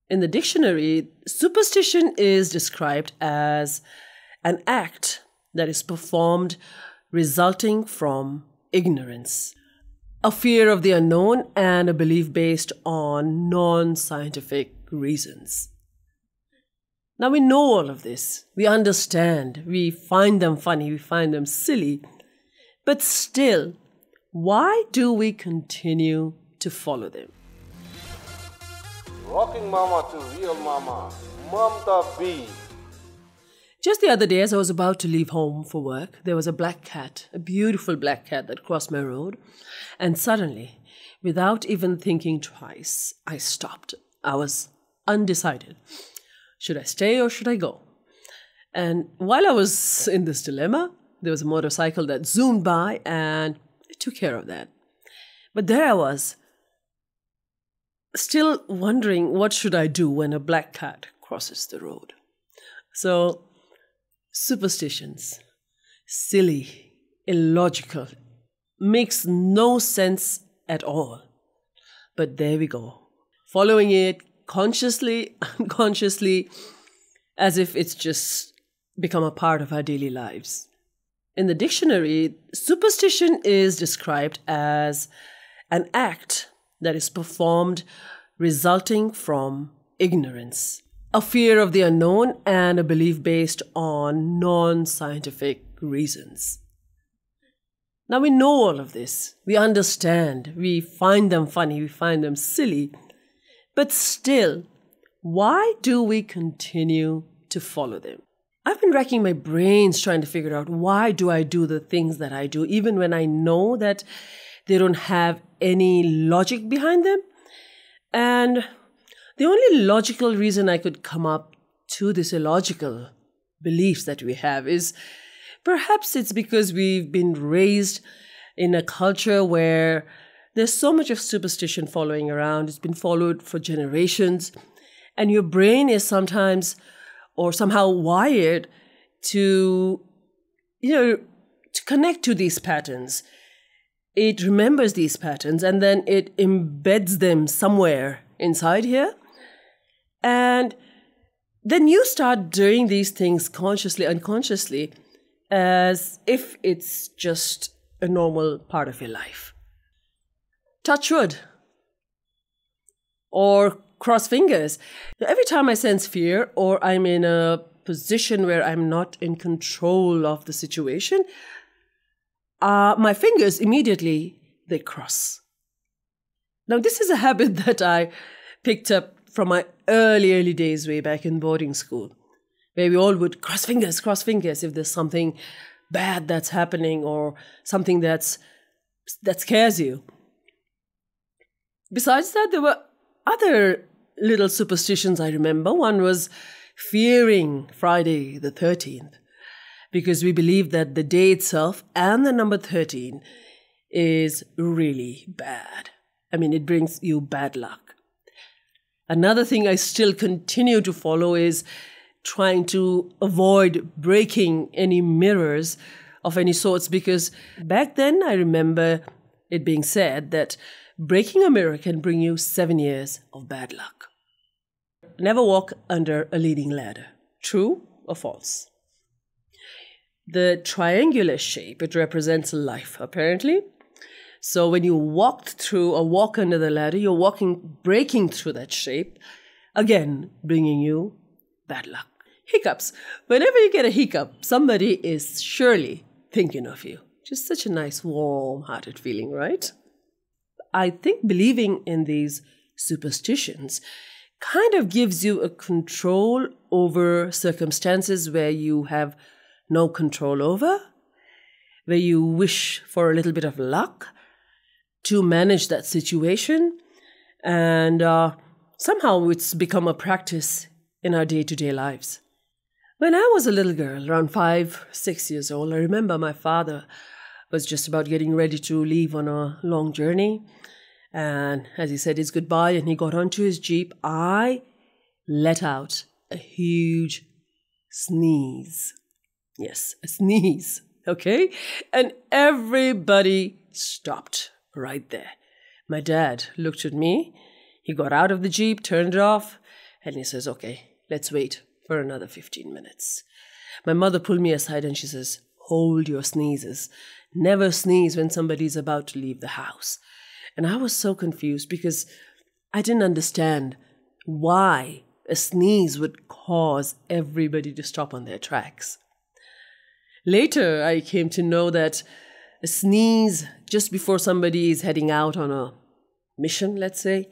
In the dictionary, superstition is described as an act that is performed resulting from ignorance, a fear of the unknown, and a belief based on non-scientific reasons. Now we know all of this, we understand, we find them funny, we find them silly, but still, why do we continue to follow them? Rocking Mama to Real Mama, Mamta B. Just the other day, as I was about to leave home for work, there was a black cat, a beautiful black cat that crossed my road. And suddenly, without even thinking twice, I stopped. I was undecided. Should I stay or should I go? And while I was in this dilemma, there was a motorcycle that zoomed by and it took care of that. But there I was, still wondering what should I do when a black cat crosses the road. So, superstitions, silly, illogical, makes no sense at all. But there we go, following it consciously, unconsciously, as if it's just become a part of our daily lives. In the dictionary, superstition is described as an act that is performed resulting from ignorance, a fear of the unknown, and a belief based on non-scientific reasons. Now we know all of this, we understand, we find them funny, we find them silly, but still, why do we continue to follow them? I've been racking my brains trying to figure out why do I do the things that I do, even when I know that they don't have any logic behind them. And the only logical reason I could come up to this illogical beliefs that we have is perhaps it's because we've been raised in a culture where there's so much of superstition following around. It's been followed for generations. And your brain is sometimes or somehow wired to connect to these patterns. It remembers these patterns and then it embeds them somewhere inside here. And then you start doing these things consciously, unconsciously, as if it's just a normal part of your life. Touch wood. Or cross fingers. Every time I sense fear or I'm in a position where I'm not in control of the situation, my fingers immediately, they cross. Now, this is a habit that I picked up from my early days way back in boarding school, where we all would cross fingers if there's something bad that's happening or something that scares you. Besides that, there were other little superstitions I remember. One was fearing Friday the 13th, because we believe that the day itself and the number 13 is really bad. I mean, it brings you bad luck. Another thing I still continue to follow is trying to avoid breaking any mirrors of any sorts, because back then I remember it being said that breaking a mirror can bring you 7 years of bad luck. Never walk under a leaning ladder. True or false? The triangular shape, it represents life, apparently. So when you walk under the ladder, you're breaking through that shape, again, bringing you bad luck. Hiccups. Whenever you get a hiccup, somebody is surely thinking of you. Just such a nice, warm-hearted feeling, right? I think believing in these superstitions kind of gives you a control over circumstances where you have no control over, where you wish for a little bit of luck to manage that situation, and somehow it's become a practice in our day-to-day lives. When I was a little girl, around 5, 6 years old, I remember my father was just about getting ready to leave on a long journey, and as he said his goodbye and he got onto his Jeep, I let out a huge sneeze. Yes, a sneeze, okay? And everybody stopped right there. My dad looked at me, he got out of the Jeep, turned it off, And he says, okay, let's wait for another 15 minutes. My mother pulled me aside and she says, hold your sneezes. Never sneeze when somebody's about to leave the house. And I was so confused because I didn't understand why a sneeze would cause everybody to stop on their tracks. Later, I came to know that a sneeze just before somebody is heading out on a mission, let's say,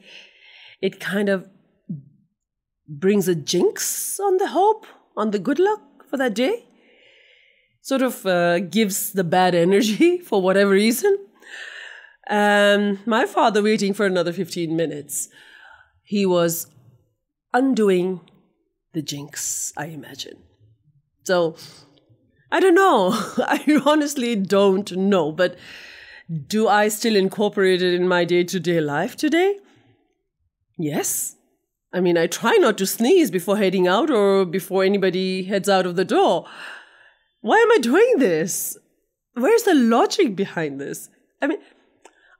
it kind of brings a jinx on the hope, on the good luck for that day. Sort of gives the bad energy for whatever reason. My father waiting for another 15 minutes. He was undoing the jinx, I imagine. So, I don't know. I honestly don't know. But do I still incorporate it in my day-to-day life today? Yes. I mean, I try not to sneeze before heading out or before anybody heads out of the door. Why am I doing this? Where's the logic behind this? I mean,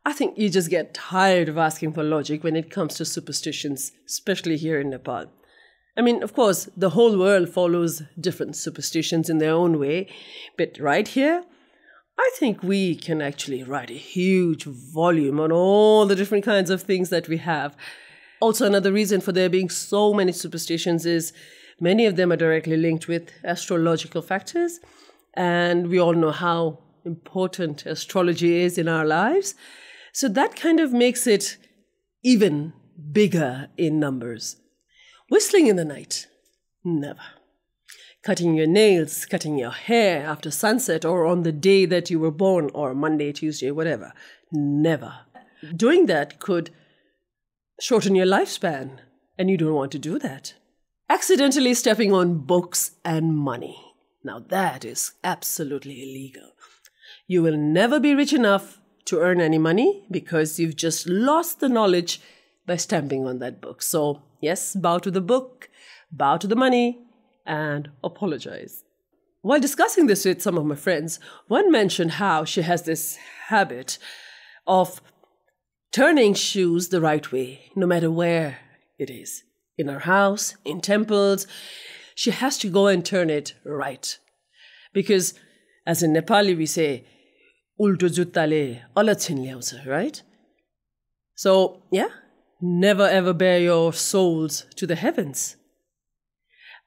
I think you just get tired of asking for logic when it comes to superstitions, especially here in Nepal. I mean, of course, the whole world follows different superstitions in their own way, but right here, I think we can actually write a huge volume on all the different kinds of things that we have. Also, another reason for there being so many superstitions is many of them are directly linked with astrological factors, and we all know how important astrology is in our lives. So that kind of makes it even bigger in numbers. Whistling in the night? Never. Cutting your nails, cutting your hair after sunset or on the day that you were born or Monday, Tuesday, whatever? Never. Doing that could shorten your lifespan, and you don't want to do that. Accidentally stepping on books and money. Now that is absolutely illegal. You will never be rich enough to earn any money because you've just lost the knowledge by stamping on that book. So yes, bow to the book, bow to the money, and apologize. While discussing this with some of my friends, one mentioned how she has this habit of turning shoes the right way, no matter where it is. In her house, in temples, she has to go and turn it right. Because, as in Nepali we say, ulto juttale alat chin ल्याउँछ, right? So, yeah, never ever bare your souls to the heavens.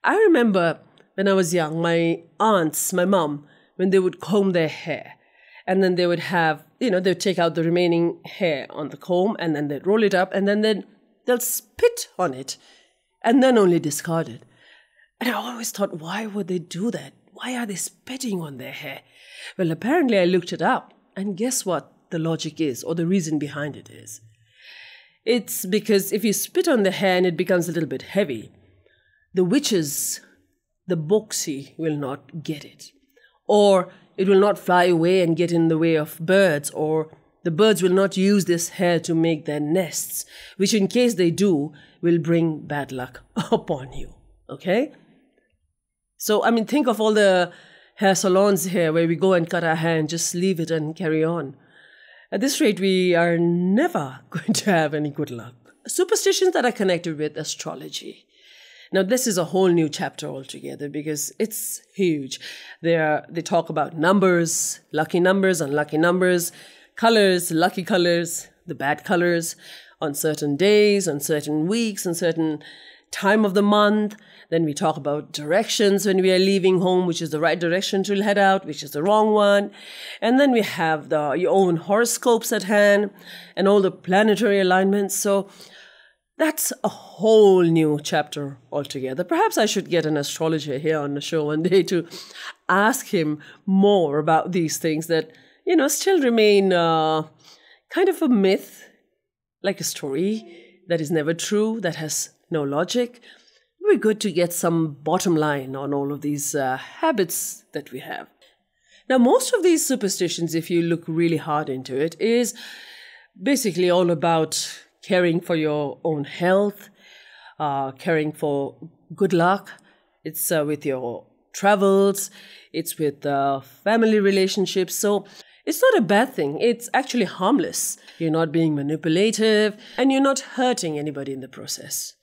I remember when I was young, my aunts, my mom, when they would comb their hair, and then they would have, they'd take out the remaining hair on the comb, and then they'd roll it up, and then they'll spit on it, and then only discard it. And I always thought, why would they do that? Why are they spitting on their hair? Well, apparently I looked it up, and guess what the logic is, or the reason behind it is? It's because if you spit on the hair and it becomes a little bit heavy, the witches, the boxy, will not get it. Or it will not fly away and get in the way of birds, or the birds will not use this hair to make their nests, which in case they do, will bring bad luck upon you. Okay? So, I mean, think of all the hair salons here where we go and cut our hair and just leave it and carry on. At this rate, we are never going to have any good luck. Superstitions that are connected with astrology. Now, this is a whole new chapter altogether because it's huge. They talk about numbers, unlucky numbers, colors, lucky colors, the bad colors, on certain days, on certain weeks, on certain time of the month. Then we talk about directions when we are leaving home, which is the right direction to head out, which is the wrong one. And then we have your own horoscopes at hand and all the planetary alignments. So that's a whole new chapter altogether. Perhaps I should get an astrologer here on the show one day to ask him more about these things that, still remain kind of a myth, like a story that is never true, that has no logic. It would be good to get some bottom line on all of these habits that we have. Now, most of these superstitions, if you look really hard into it, is basically all about caring for your own health, caring for good luck. It's with your travels, it's with family relationships. So it's not a bad thing. It's actually harmless. You're not being manipulative and you're not hurting anybody in the process.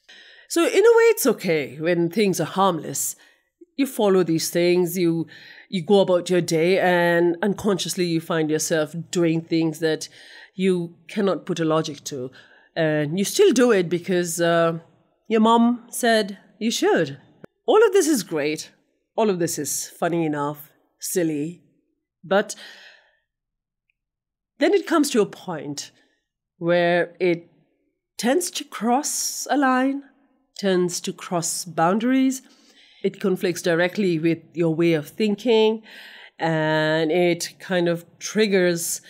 So in a way, it's okay when things are harmless. You follow these things, you go about your day, and unconsciously you find yourself doing things that you cannot put a logic to. And you still do it because your mom said you should. All of this is great. All of this is funny enough, silly. But then it comes to a point where it tends to cross a line, tends to cross boundaries. It conflicts directly with your way of thinking, and it kind of triggers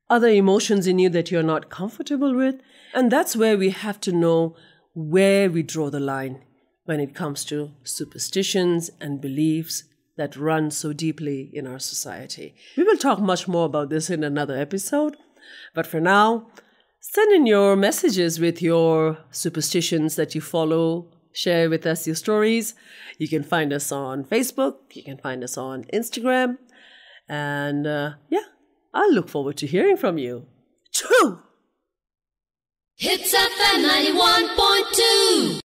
other emotions in you that you're not comfortable with. And that's where we have to know where we draw the line when it comes to superstitions and beliefs that run so deeply in our society. We will talk much more about this in another episode, but for now, send in your messages with your superstitions that you follow. Share with us your stories. You can find us on Facebook. You can find us on Instagram. And I'll look forward to hearing from you. Choo! Hits FM 91.2